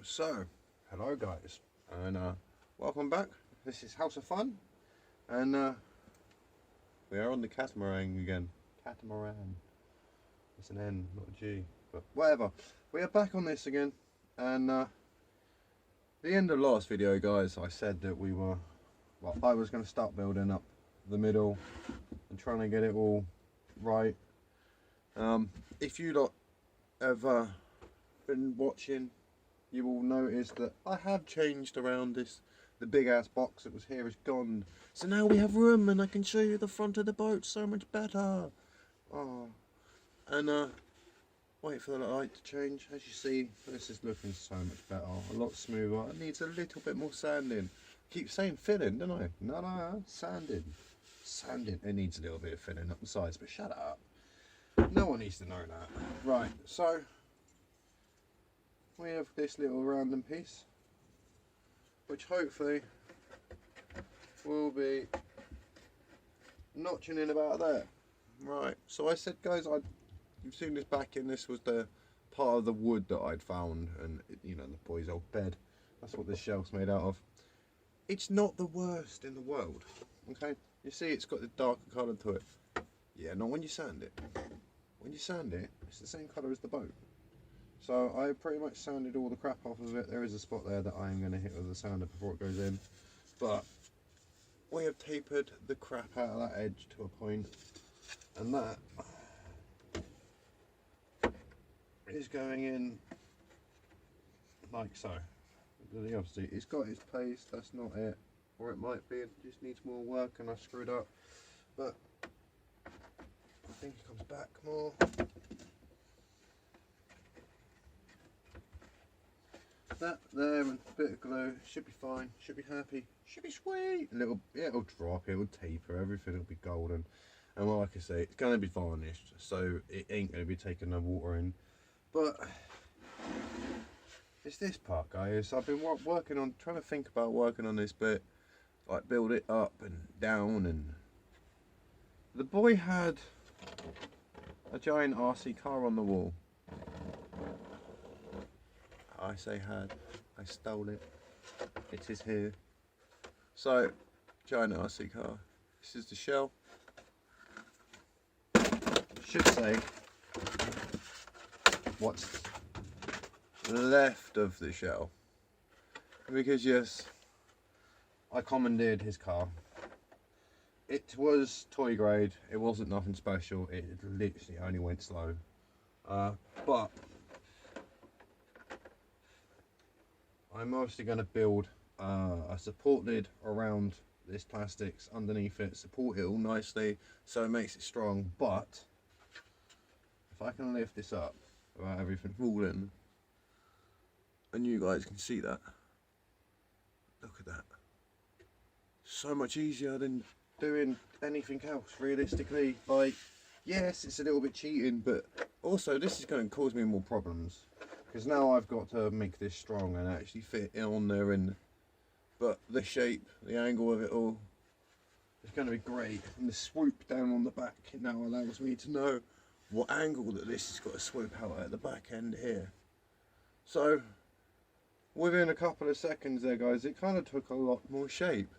So, hello guys, and welcome back. This is House of Fun, and we are on the catamaran again. Catamaran. It's an N, not a G, but whatever. We are back on this again, and the end of last video, guys, I said that I was going to start building up the middle and trying to get it all right. If you lot have been watching, you will notice that I have changed around this. The big ass box that was here is gone, so now we have room and I can show you the front of the boat so much better. Oh, and wait for the light to change. As you see, this is looking so much better, a lot smoother. It needs a little bit more sanding. Keep saying filling, don't I? No, sanding. It needs a little bit of filling up the sides, but shut up. No one needs to know that. Right, so we have this little random piece, which hopefully will be notching in about there. Right, so I said, guys, you've seen this backing. This was the part of the wood that I'd found, and you know, the boy's old bed. That's what this shelf's made out of. It's not the worst in the world, okay? You see, it's got the darker colour to it. Yeah, not when you sand it. When you sand it, it's the same colour as the boat. So I pretty much sanded all the crap off of it. There is a spot there that I am going to hit with the sander before it goes in. But we have tapered the crap out of that edge to a point, and that is going in like so. Obviously it's got its place, that's not it. Or it might be, it just needs more work and I screwed up. But I think it comes back more. That there and a bit of glue should be fine, should be happy, should be sweet. It'll drop, it'll taper, everything will be golden. And like I say, it's going to be varnished, so it ain't going to be taking no water in. But it's this part, guys. I've been trying to think about working on this bit, like build it up and down. And the boy had a giant RC car on the wall. I say had, I stole it. It is here. So, giant RC car. This is the shell. Should say what's left of the shell, because yes, I commandeered his car. It was toy grade, it wasn't nothing special, it literally only went slow, but I'm obviously going to build a support lid around this plastics underneath it, support it all nicely so it makes it strong. But if I can lift this up without everything falling, and you guys can see that, look at that, so much easier than doing anything else realistically. Like, yes, it's a little bit cheating, but also this is going to cause me more problems, because now I've got to make this strong and actually fit in on there. But the shape, the angle of it all is going to be great, and the swoop down on the back now allows me to know what angle that this has got to swoop out at the back end here. So within a couple of seconds there, guys, it kind of took a lot more shape,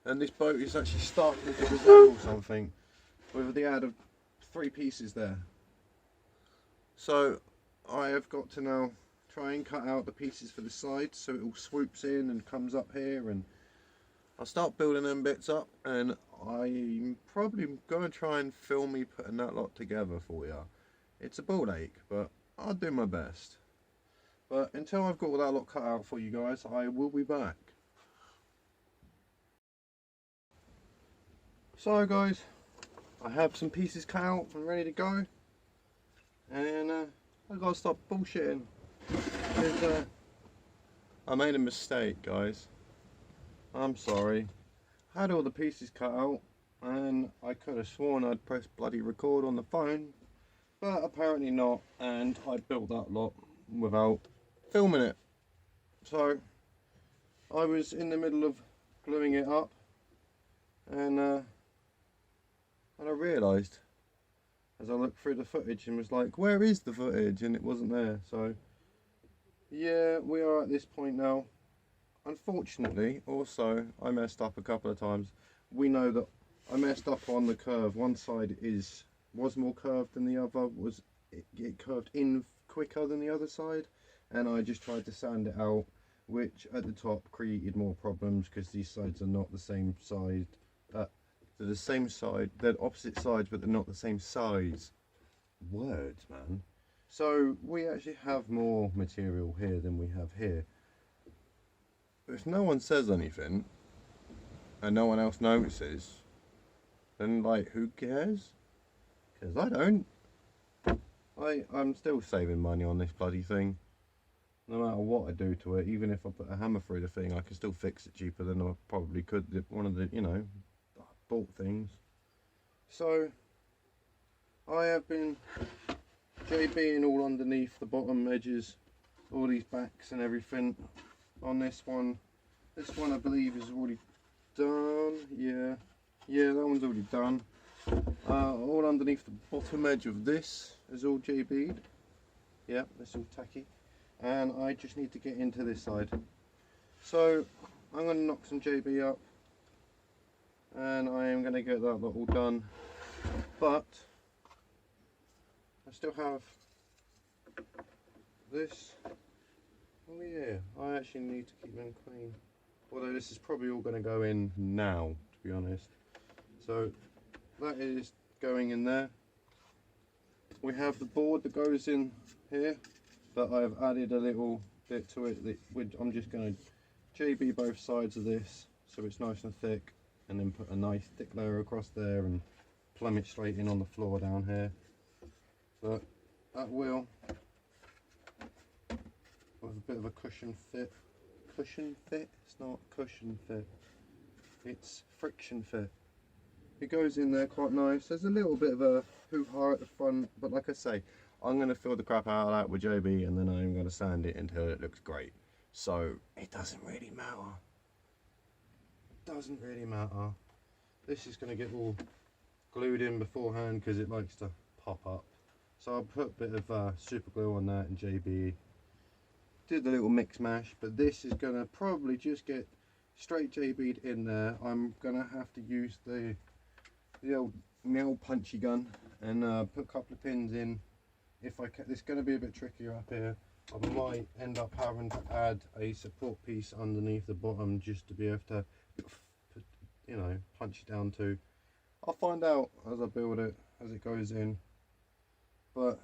and this boat is actually starting to resemble something with the add of 3 pieces there. So I have got to now try and cut out the pieces for the sides so it all swoops in and comes up here, and I'll start building them bits up, and I'm probably going to try and film me putting that lot together for you. It's a ball ache, but I'll do my best. But until I've got all that lot cut out for you guys, I will be back. So guys, I have some pieces cut out and ready to go, and I gotta stop bullshitting, because I made a mistake, guys. I'm sorry. I had all the pieces cut out, and I could have sworn I'd pressed bloody record on the phone, but apparently not, and I built that lot without filming it. So I was in the middle of gluing it up, and I realised as I looked through the footage and was like, where is the footage? And it wasn't there. So yeah, we are at this point now. Unfortunately, also, I messed up a couple of times. We know that I messed up on the curve. One side was more curved than the other. It curved in quicker than the other side, and I just tried to sand it out, which at the top created more problems because these sides are not the same side. They're the same side. They're opposite sides, but they're not the same size. Words, man. So we actually have more material here than we have here. If no one says anything and no one else notices, then like who cares? Because I don't. I'm still saving money on this bloody thing. No matter what I do to it, even if I put a hammer through the thing, I can still fix it cheaper than I probably could one of the, bought things. So I have been JBing all underneath the bottom edges, all these backs and everything on this one. This one I believe is already done. Yeah, that one's already done. All underneath the bottom edge of this is all JB'd. Yeah, that's all tacky. And I just need to get into this side. So I'm going to knock some JB up, and I am going to get that lot all done. But I still have this. Oh yeah, I actually need to keep them clean. Although this is probably all going to go in now, to be honest. So that is going in there. We have the board that goes in here, but I've added a little bit to it that I'm just going to JB both sides of this so it's nice and thick, and then put a nice thick layer across there and plumb it straight in on the floor down here. But that will, with a bit of a cushion fit. Cushion fit? It's not cushion fit, it's friction fit. It goes in there quite nice. There's a little bit of a hoo-ha at the front, but like I say, I'm going to fill the crap out of that with JB, and then I'm going to sand it until it looks great. So it doesn't really matter. Doesn't really matter. This is going to get all glued in beforehand because it likes to pop up. So I'll put a bit of super glue on that and JB. Did a little mix mash, but this is going to probably just get straight JB'd in there. I'm going to have to use the old nail punchy gun and put a couple of pins in. If I can, it's going to be a bit trickier up here. I might end up having to add a support piece underneath the bottom just to be able to, punch it down to. I'll find out as I build it, as it goes in. But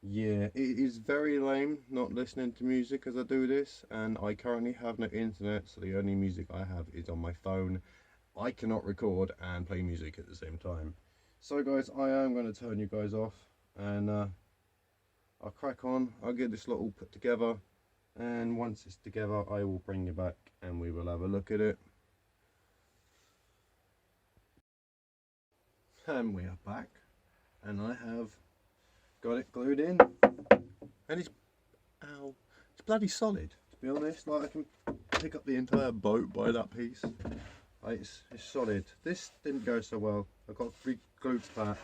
yeah, it is very lame not listening to music as I do this, and I currently have no internet, so the only music I have is on my phone. I cannot record and play music at the same time. So guys, I am going to turn you guys off, and I'll crack on. I'll get this lot all put together, and once it's together I will bring you back and we will have a look at it. And we are back, and I have got it glued in, and it's bloody solid, to be honest. Like, I can pick up the entire boat by that piece. Like, it's solid. This didn't go so well. I got re-glued that.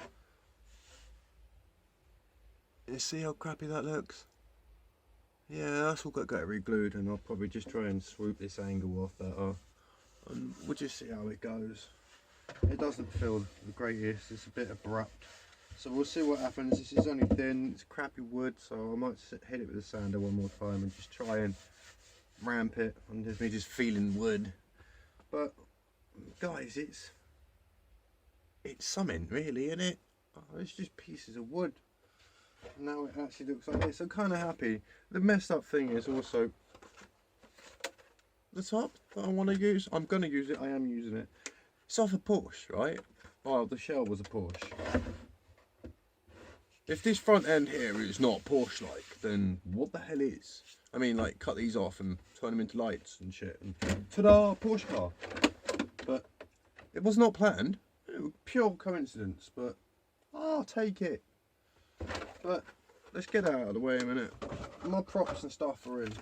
You see how crappy that looks? Yeah, that's all got to get re-glued, and I'll probably just try and swoop this angle off that, and we'll just see how it goes. It doesn't feel the greatest, it's a bit abrupt. So we'll see what happens. This is only thin, it's crappy wood, so I might hit it with a sander one more time and just try and ramp it. And there's me just feeling wood. But guys, it's something really, isn't it? Oh, it's just pieces of wood. Now it actually looks like this. I'm kind of happy. The messed up thing is also the top that I want to use. I'm going to use it, I am using it. It's off a Porsche, right? Oh, the shell was a Porsche. If this front end here is not Porsche-like, then what the hell is? I mean, like, cut these off and turn them into lights and shit, and ta-da, Porsche car. But it was not planned. It was pure coincidence, but I'll take it. But let's get out of the way a minute. My props and stuff are in.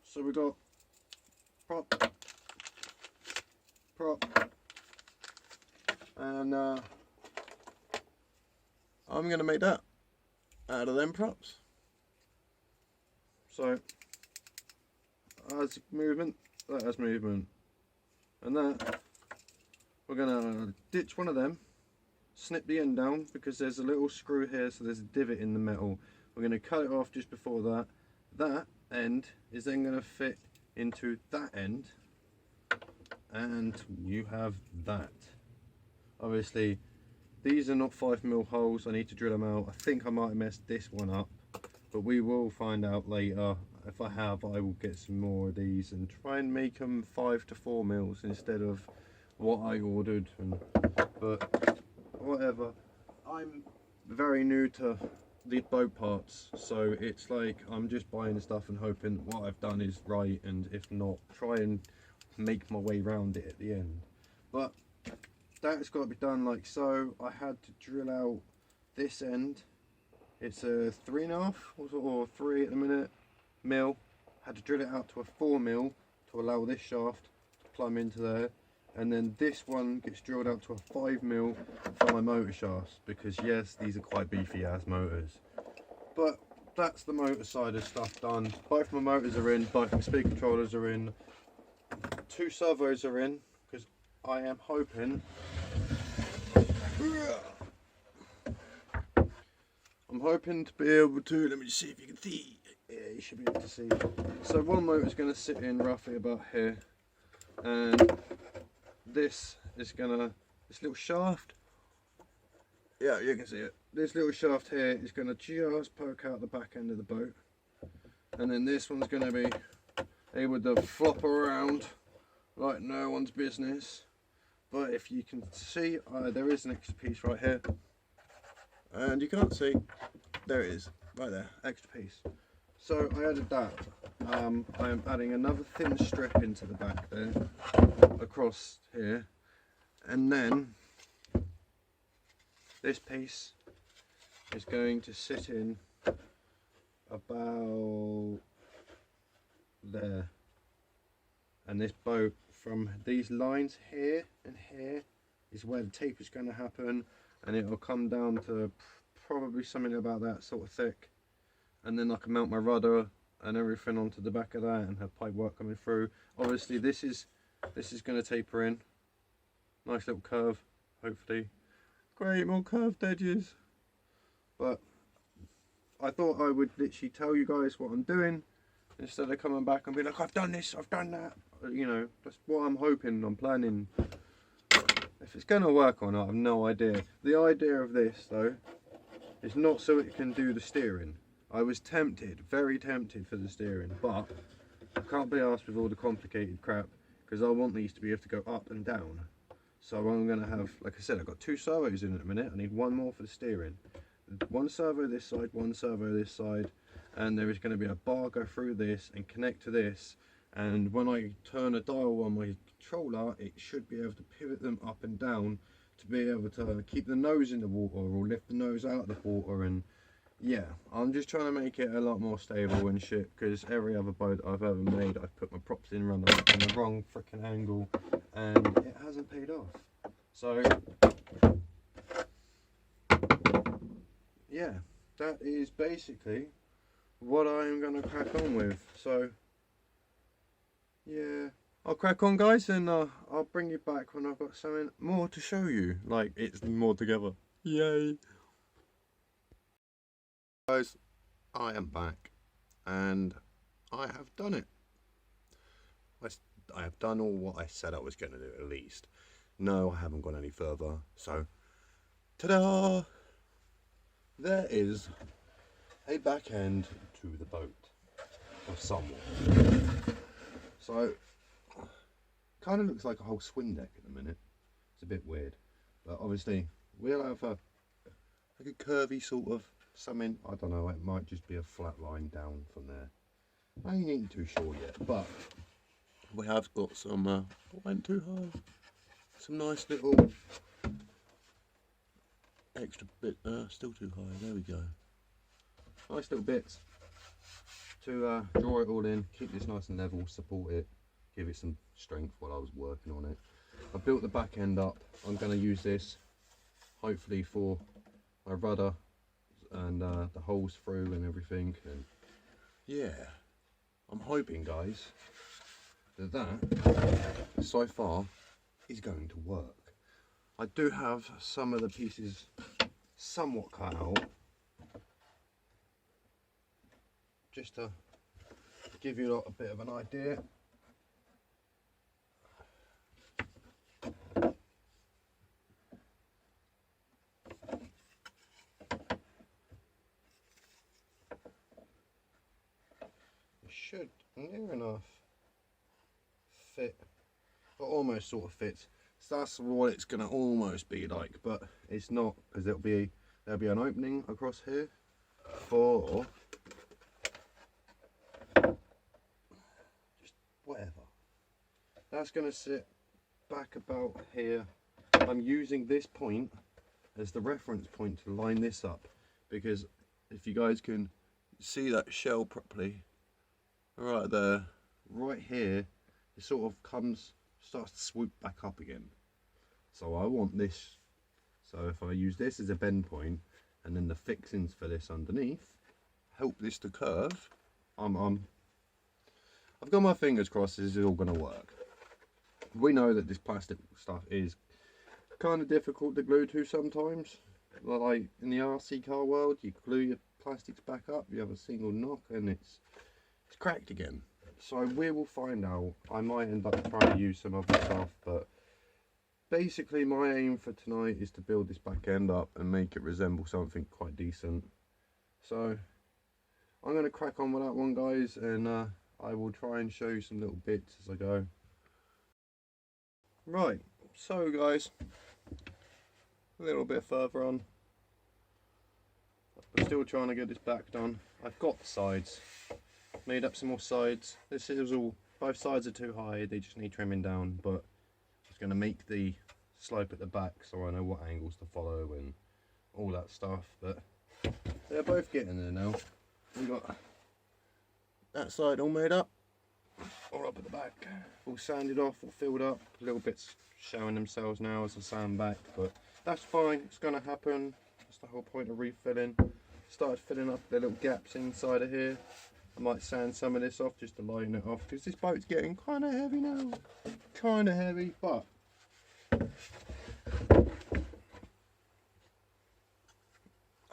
So we got prop, and I'm gonna make that out of them props. So as movement, that has movement, and that we're gonna ditch one of them, snip the end down because there's a little screw here, so there's a divot in the metal. We're gonna cut it off just before that. That end is then gonna fit into that end, and you have that. Obviously these are not 5mm holes, I need to drill them out. I think I might have messed this one up, but we will find out later. If I have, I will get some more of these and try and make them 5 to 4mm instead of what I ordered. But whatever, I'm very new to the boat parts, so it's like I'm just buying stuff and hoping what I've done is right, and if not, try and make my way around it at the end. But that's got to be done like so. I had to drill out this end. It's a 3.5 or 3 at the minute mil. Had to drill it out to a 4mm to allow this shaft to plumb into there, and then this one gets drilled out to a 5mm for my motor shafts, because yes, these are quite beefy ass motors. But that's the motor side of stuff done. Both my motors are in, both my speed controllers are in, 2 servos are in, because I am hoping to be able to, let me just see if you can see. Yeah, you should be able to see. So one motor is going to sit in roughly about here, and this is gonna, this little shaft, yeah, you can see it, this little shaft here is going to just poke out the back end of the boat, and then this one's going to be able to flop around like no one's business. But if you can see, there is an extra piece right here, and you can't see, there it is right there, extra piece. So I added that. I am adding another thin strip into the back there, across here, and then this piece is going to sit in about there, and this boat, from these lines here and here, is where the tape is going to happen, and it will come down to probably something about that sort of thick, and then I can mount my rudder and everything onto the back of that and have pipe work coming through. Obviously this is going to taper in, nice little curve, hopefully. Great, more curved edges. But I thought I would literally tell you guys what I'm doing instead of coming back and be like, I've done this, I've done that. You know, that's what I'm hoping, I'm planning. If it's going to work or not, I have no idea. The idea of this though is not so it can do the steering. I was tempted, very tempted for the steering, but I can't be asked with all the complicated crap, because I want these to be able to go up and down. So I'm going to have, like I said, I've got 2 servos in at the minute. I need 1 more for the steering. 1 servo this side, 1 servo this side, and there is going to be a bar go through this and connect to this, and when I turn a dial on my controller, it should be able to pivot them up and down to be able to keep the nose in the water or lift the nose out of the water. And yeah, I'm just trying to make it a lot more stable and shit, because every other boat I've ever made, I've put my props in around the wrong freaking angle, and it hasn't paid off. So yeah, that is basically what I'm going to crack on with. So yeah, I'll crack on, guys, and I'll bring you back when I've got something more to show you, like it's more together. Yay! Guys, I am back, and I have done it. I have done all what I said I was going to do, at least. No, I haven't gone any further. So, ta-da! There is a back end to the boat of someone. So, kind of looks like a whole swing deck at the minute. It's a bit weird, but obviously we'll have like a curvy sort of something. I don't know. It might just be a flat line down from there. I ain't too sure yet, but we have got some. I went too high. Some nice little extra bit. Still too high. There we go. Nice little bits to draw it all in, keep this nice and level, support it, give it some strength while I was working on it. I built the back end up. I'm going to use this hopefully for my rudder and the holes through and everything. And yeah, I'm hoping, guys, that so far is going to work. I do have some of the pieces somewhat cut out, just to give you a bit of an idea. It should near enough fit, or almost sort of fits. So that's what it's going to almost be like, but it's not, because there'll be an opening across here for just whatever. That's going to sit back about here. I'm using this point as the reference point to line this up, because if you guys can see that shell properly, right there, right here, it sort of starts to swoop back up again. So I want this, so if I use this as a bend point and then the fixings for this underneath help this to curve, I've got my fingers crossed this is all going to work. We know that this plastic stuff is kind of difficult to glue to sometimes. Like in the RC car world, you glue your plastics back up, you have a single knock and it's cracked again. So we will find out. I might end up trying to use some other stuff, but basically my aim for tonight is to build this back end up and make it resemble something quite decent. So I'm going to crack on with that one, guys, and I will try and show you some little bits as I go. Right, so guys, a little bit further on. I'm still trying to get this back done. I've got the sides, made up some more sides. This is all, both sides are too high, they just need trimming down, but I'm just going to make the slope at the back so I know what angles to follow and all that stuff. But they're both getting there now. We've got that side all made up, all up at the back, all sanded off, all filled up, little bits showing themselves now as I sand back, but that's fine, it's going to happen. That's the whole point of refilling. Started filling up the little gaps inside of here. I might sand some of this off just to line it off, because this boat's getting kind of heavy now. Kind of heavy, but I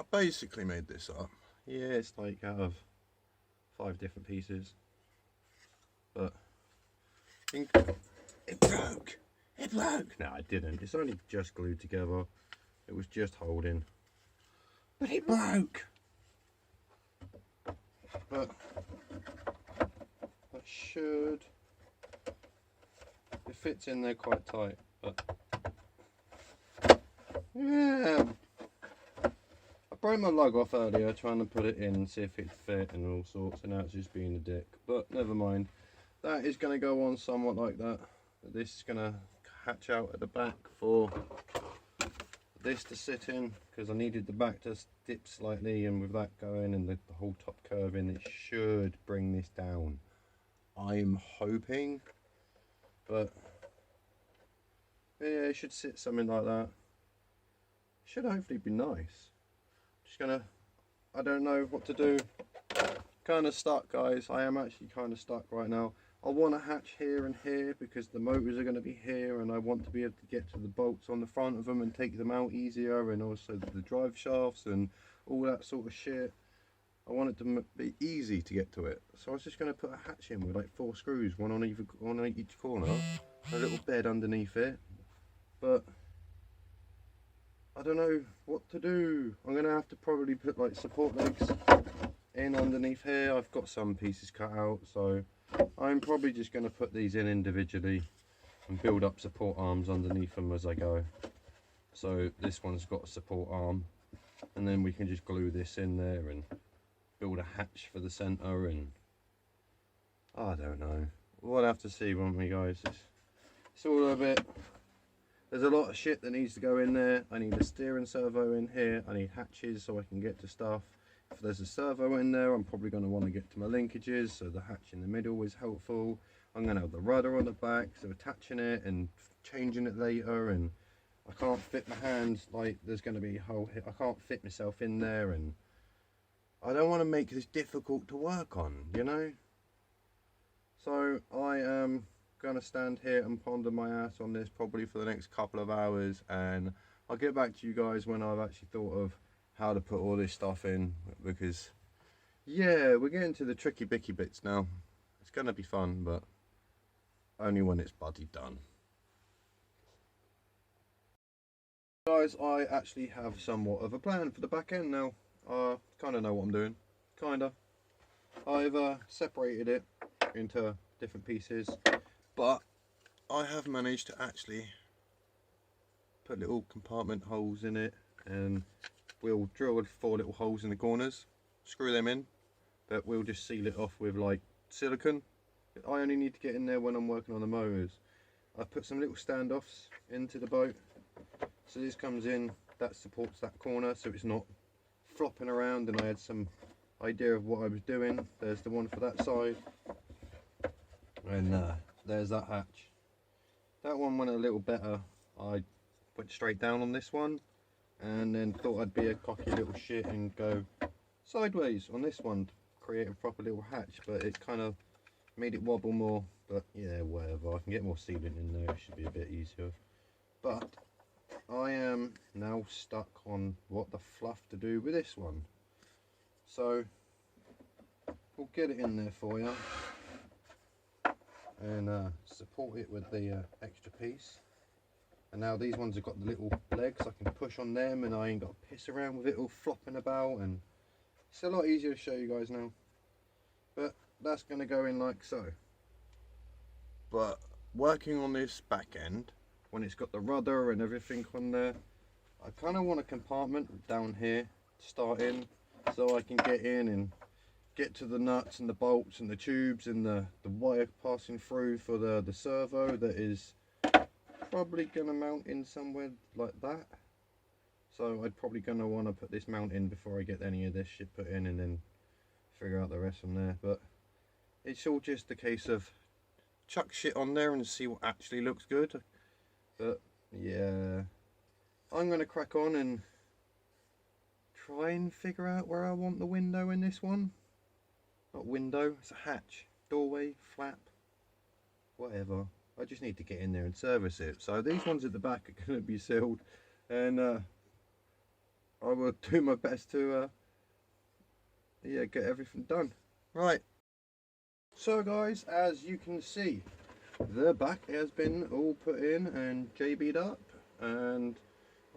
basically made this up. Yeah, it's like out of 5 different pieces, but it broke. It broke. No, it didn't. It's only just glued together. It was just holding, but it broke. But that should, it fits in there quite tight, but yeah, I broke my lug off earlier trying to put it in and see if it fit and all sorts, and now it's just being a dick, but never mind. That is going to go on somewhat like that. This is going to hatch out at the back for this to sit in, because I needed the back to dip slightly, and with that going and the whole top curving, it should bring this down. I'm hoping, but yeah, it should sit something like that. Should hopefully be nice. Just gonna, I don't know what to do. Kind of stuck, guys. I am actually kind of stuck right now. I want a hatch here and here because the motors are going to be here, and I want to be able to get to the bolts on the front of them and take them out easier, and also the drive shafts and all that sort of shit. I want it to be easy to get to it, so I was just going to put a hatch in with like 4 screws, one on each corner, a little bed underneath it. But I don't know what to do. I'm going to have to probably put like support legs in underneath here. I've got some pieces cut out, so I'm probably just going to put these in individually and build up support arms underneath them as I go. So this one's got a support arm, and then we can just glue this in there and build a hatch for the centre, and I don't know. We'll have to see, won't we, guys? It's all a bit, there's a lot of shit that needs to go in there. I need a steering servo in here. I need hatches so I can get to stuff. If there's a servo in there, I'm probably going to want to get to my linkages, so the hatch in the middle is helpful. I'm going to have the rudder on the back, so attaching it and changing it later, and I can't fit my hands, like there's going to be a hole here. I can't fit myself in there, and I don't want to make this difficult to work on, you know? So I am going to stand here and ponder my ass on this probably for the next couple of hours, and I'll get back to you guys when I've actually thought of how to put all this stuff in, because yeah, we're getting to the tricky bicky bits now. It's going to be fun, but only when it's bloody done. Guys, I actually have somewhat of a plan for the back end now. I kind of know what I'm doing, kinda. I've separated it into different pieces, but I have managed to actually put little compartment holes in it, and we'll drill 4 little holes in the corners, screw them in, but we'll just seal it off with like silicone. I only need to get in there when I'm working on the motors. I've put some little standoffs into the boat, so this comes in, that supports that corner so it's not flopping around, and I had some idea of what I was doing. There's the one for that side, and there's that hatch. That one went a little better. I went straight down on this one, and then thought I'd be a cocky little shit and go sideways on this one to create a proper little hatch, but it kind of made it wobble more. But yeah, whatever, I can get more sealant in there, it should be a bit easier. But I am now stuck on what the fluff to do with this one, so we'll get it in there for you and support it with the extra piece. And now these ones have got the little legs, I can push on them and I ain't got to piss around with it all flopping about, and it's a lot easier to show you guys now. But that's going to go in like so. But working on this back end, when it's got the rudder and everything on there, I kind of want a compartment down here to start in, so I can get in and get to the nuts and the bolts and the tubes and the wire passing through for the servo that is probably going to mount in somewhere like that. So I'd probably going to want to put this mount in before I get any of this shit put in, and then figure out the rest from there. But it's all just a case of chuck shit on there and see what actually looks good. But yeah, I'm going to crack on and try and figure out where I want the window in this one. Not window, it's a hatch, doorway, flap, whatever. I just need to get in there and service it. So these ones at the back are going to be sealed, and I will do my best to yeah, get everything done. Right, so guys, as you can see, the back has been all put in and JB'd up, and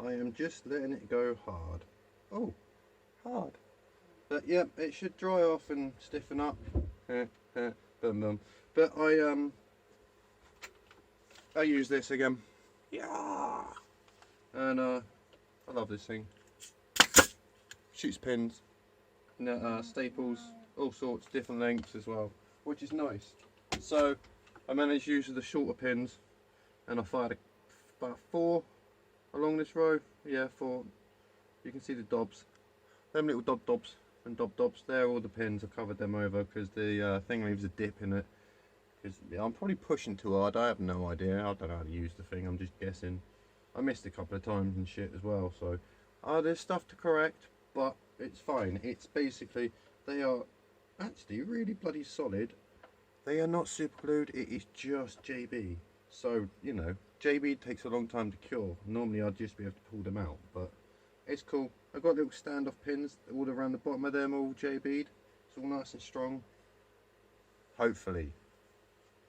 I am just letting it go hard. Oh, hard. But yeah, it should dry off and stiffen up. Boom, boom. But I use this again. Yeah. And I love this thing. Shoots pins, staples, all sorts, different lengths as well, which is nice. So I managed to use the shorter pins, and I fired about 4 along this row. Yeah, 4. You can see the dobs. Them little dobs and dobs, they're all the pins. I covered them over because the thing leaves a dip in it. Because I'm probably pushing too hard, I have no idea. I don't know how to use the thing, I'm just guessing. I missed a couple of times and shit as well, so there's stuff to correct, but it's fine. It's basically, they are actually really bloody solid. They are not super glued, it is just JB. So, you know, JB takes a long time to cure. Normally I'd just be able to pull them out, but it's cool. I've got little standoff pins all around the bottom of them, all JB'd. It's all nice and strong. Hopefully.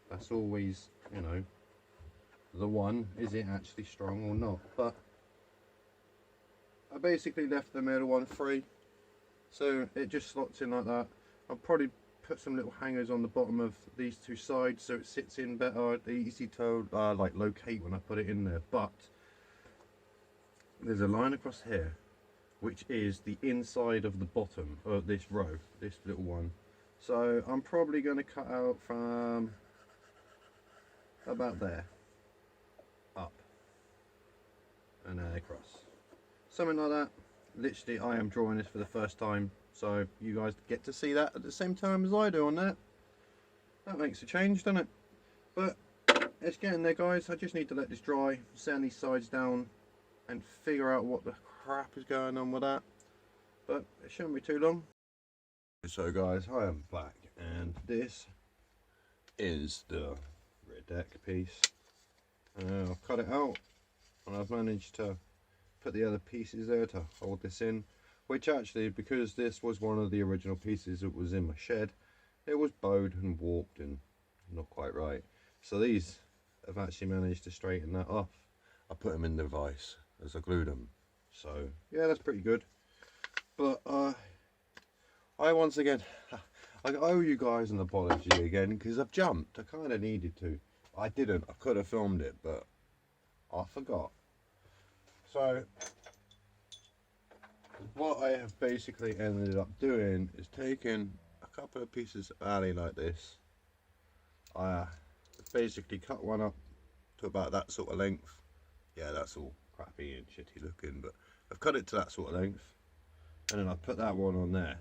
That's always, you know, the one. Is it actually strong or not? But I basically left the middle one free, so it just slots in like that. I'll probably put some little hangers on the bottom of these 2 sides so it sits in better, easy to like locate when I put it in there. But there's a line across here which is the inside of the bottom of this row, this little one. So I'm probably going to cut out from about there up and then across, something like that. Literally, I am drawing this for the first time, so you guys get to see that at the same time as I do on that. That makes a change, doesn't it? But it's getting there, guys. I just need to let this dry, sand these sides down, and figure out what the crap is going on with that. But it shouldn't be too long. So guys, I am back, and this is the rear deck piece. I've cut it out and I've managed to put the other pieces there to hold this in, which actually, because this was one of the original pieces that was in my shed, it was bowed and warped and not quite right. So these have actually managed to straighten that off. I put them in the vise as I glued them. So yeah, that's pretty good. But I once again, I owe you guys an apology again because I've jumped. I kind of needed to. I didn't. I could have filmed it, but I forgot. So what I have basically ended up doing is taking a couple of pieces of alley like this. I basically cut one up to about that sort of length. Yeah, that's all crappy and shitty looking, but I've cut it to that sort of length, and then I put that one on there,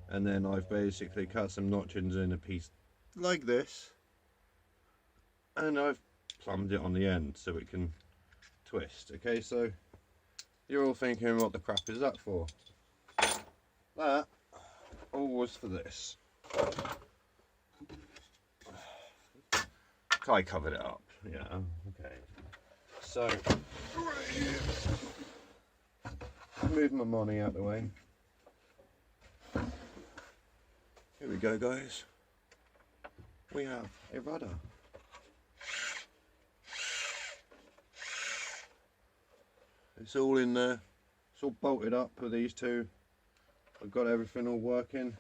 and then I've basically cut some notchings in a piece like this, and I've plumbed it on the end so it can twist. Okay, so you're all thinking, what the crap is that for? That all was for this. I covered it up. Yeah, okay. So, right here. Move my money out of the way. Here we go, guys. We have a rudder. It's all in there. It's all bolted up with these two. I've got everything all working.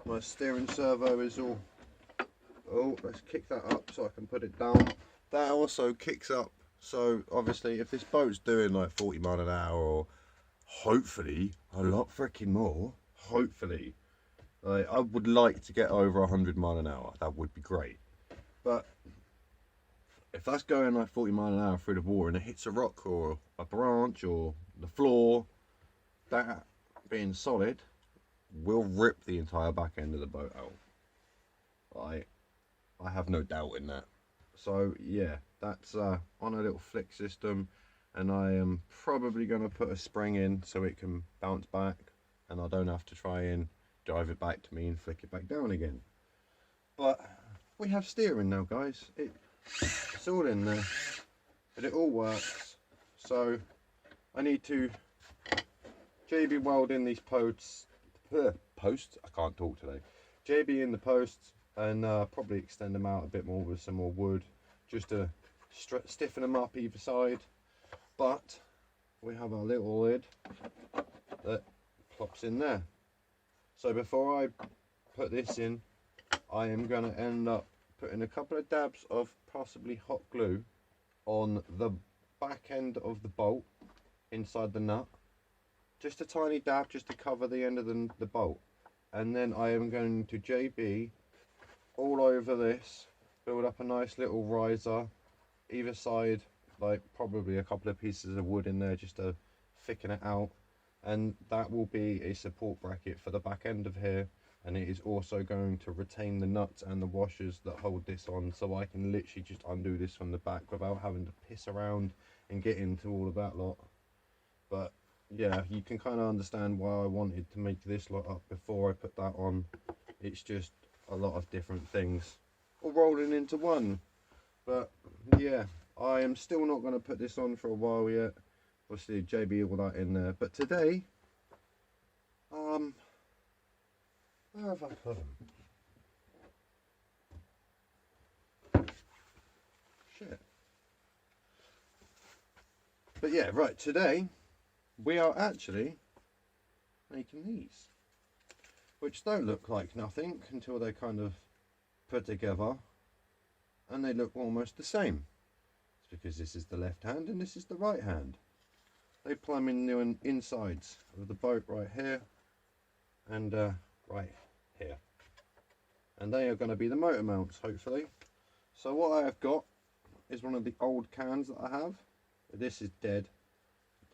My steering servo is all... Oh, let's kick that up so I can put it down. That also kicks up. So obviously if this boat's doing like 40 miles an hour, or hopefully a lot freaking more, hopefully, I would like to get over 100 miles an hour. That would be great. But if that's going like 40 miles an hour through the water and it hits a rock or a branch or the floor, that being solid will rip the entire back end of the boat out. I have no doubt in that. So yeah, that's on a little flick system, and I am probably going to put a spring in so it can bounce back and I don't have to try and drive it back to me and flick it back down again. But we have steering now, guys. It's all in there, but it all works. So I need to JB weld in these posts. I can't talk today. JB in the posts, and probably extend them out a bit more with some more wood, just to stiffen them up either side. But we have a little lid that plops in there. So before I put this in, I am going to end up putting a couple of dabs of possibly hot glue on the back end of the bolt inside the nut. Just a tiny dab just to cover the end of the bolt. And then I am going to JB all over this, build up a nice little riser either side, like probably a couple of pieces of wood in there just to thicken it out, and that will be a support bracket for the back end of here, and it is also going to retain the nuts and the washers that hold this on, so I can literally just undo this from the back without having to piss around and get into all of that lot. But yeah, you can kind of understand why I wanted to make this lot up before I put that on. It's just a lot of different things all rolling into one. But yeah, I am still not going to put this on for a while yet. Obviously JB all that in there, but today where have I put them? Shit. But yeah, right, today we are actually making these, which don't look like nothing until they kind of put together, and they look almost the same. It's because this is the left hand and this is the right hand. They plumb in the insides of the boat right here and right here, and they are going to be the motor mounts, hopefully. So what I have got is one of the old cans that I have. This is dead.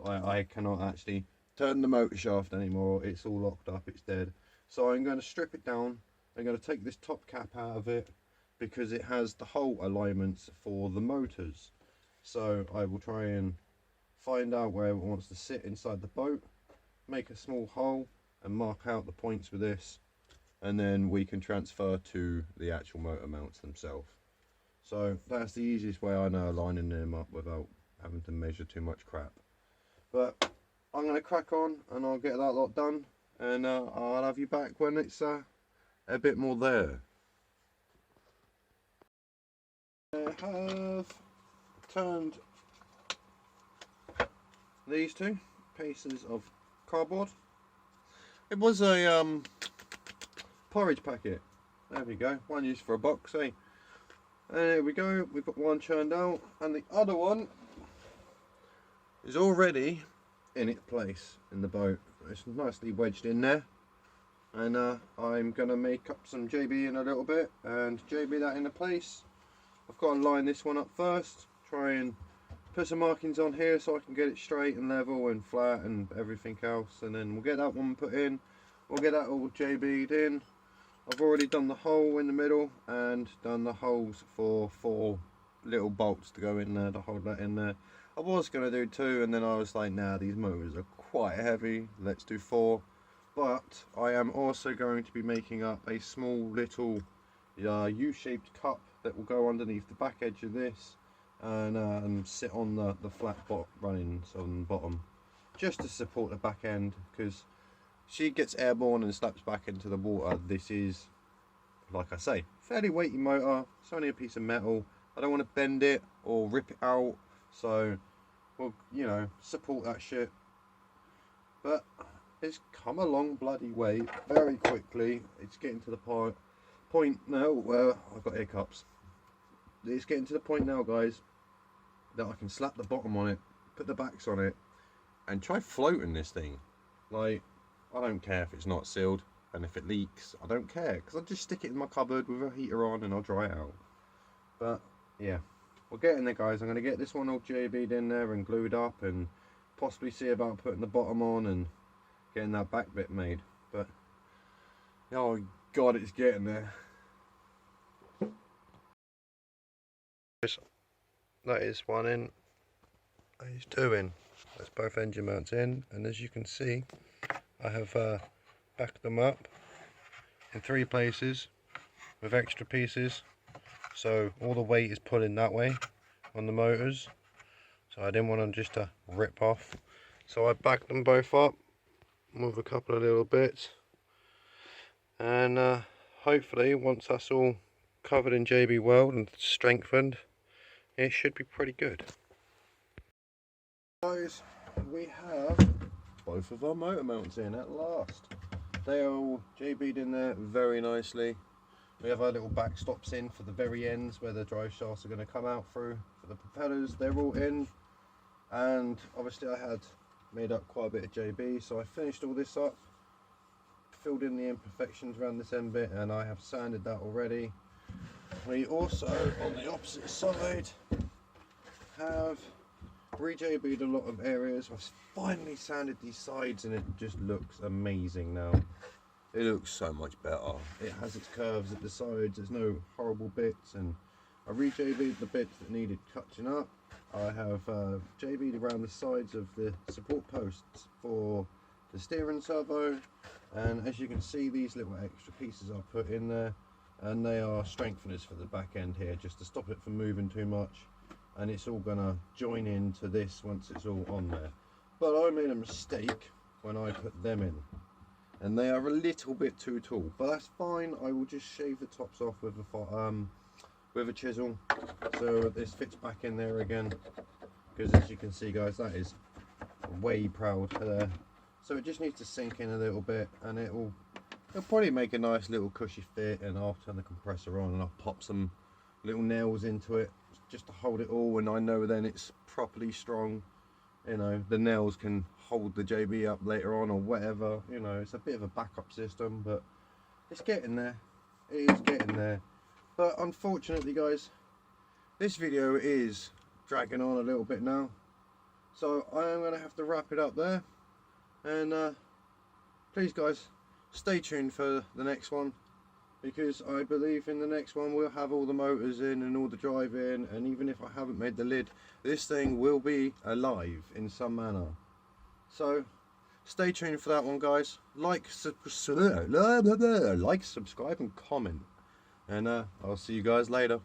I cannot actually turn the motor shaft anymore. It's all locked up, it's dead. So I'm going to strip it down. I'm going to take this top cap out of it because it has the hole alignments for the motors. So I will try and find out where it wants to sit inside the boat, make a small hole and mark out the points with this, and then we can transfer to the actual motor mounts themselves. So that's the easiest way I know of lining them up without having to measure too much crap. But I'm going to crack on and I'll get that lot done, and I'll have you back when it's a bit more there. I have turned these two pieces of cardboard. It was a porridge packet. There we go, one used for a box, eh? And there we go, we've got one churned out, and the other one is already in its place in the boat. It's nicely wedged in there, and I'm going to make up some JB in a little bit and JB that into place. I've got to line this one up first, try and put some markings on here so I can get it straight and level and flat and everything else, and then we'll get that one put in. We'll get that all JB'd in. I've already done the hole in the middle and done the holes for 4 little bolts to go in there to hold that in there. I was going to do 2, and then I was like, nah, these motors are quite heavy, let's do 4. But I am also going to be making up a small little U-shaped cup that will go underneath the back edge of this, and sit on the flat runnings on the bottom, just to support the back end, because she gets airborne and slaps back into the water. This is, like I say, fairly weighty motor. It's only a piece of metal. I don't want to bend it or rip it out, so we'll, you know, support that shit. But it's come a long bloody way very quickly. It's getting to the point now where I've got hiccups. It's getting to the point now, guys, that I can slap the bottom on it, put the backs on it, and try floating this thing. Like, I don't care if it's not sealed, and if it leaks, I don't care, because I'll just stick it in my cupboard with a heater on and I'll dry it out. But yeah, we'll get in there, guys. I'm going to get this one all JB'd in there and glued up, and possibly see about putting the bottom on and getting that back bit made. But oh god, it's getting there. That is one in, that is 2 in. That's both engine mounts in, and as you can see, I have backed them up in 3 places with extra pieces, so all the weight is pulling that way on the motors, so I didn't want them just to rip off. So I backed them both up with a couple of little bits, and hopefully once that's all covered in JB Weld and strengthened, it should be pretty good. Guys, we have both of our motor mounts in at last. They are all JB'd in there very nicely. We have our little backstops in for the very ends where the drive shafts are going to come out through for the propellers. They're all in, and obviously I had made up quite a bit of JB, so I finished all this up, filled in the imperfections around this end bit, and I have sanded that already. We also, on the opposite side, have re-JB'd a lot of areas. I've finally sanded these sides and it just looks amazing now. It looks so much better. It has its curves at the sides, there's no horrible bits, and I re-JB'd the bits that needed touching up. I have JB'd around the sides of the support posts for the steering servo, and as you can see, these little extra pieces I put in there, and they are strengtheners for the back end here, just to stop it from moving too much, and it's all gonna join into this once it's all on there. But I made a mistake when I put them in, and they are a little bit too tall, but that's fine. I will just shave the tops off with a chisel, so this fits back in there again, because as you can see, guys, that is way proud there. So it just needs to sink in a little bit, and it'll probably make a nice little cushy fit, and I'll turn the compressor on and I'll pop some little nails into it just to hold it all, and I know then it's properly strong. You know, the nails can hold the JB up later on or whatever. You know, it's a bit of a backup system, but it's getting there. It is getting there. But unfortunately, guys, this video is dragging on a little bit now, so I am going to have to wrap it up there. And please, guys, stay tuned for the next one, because I believe in the next one we'll have all the motors in and all the drive in, and even if I haven't made the lid, this thing will be alive in some manner. So stay tuned for that one, guys. Like, subscribe and comment, and I'll see you guys later.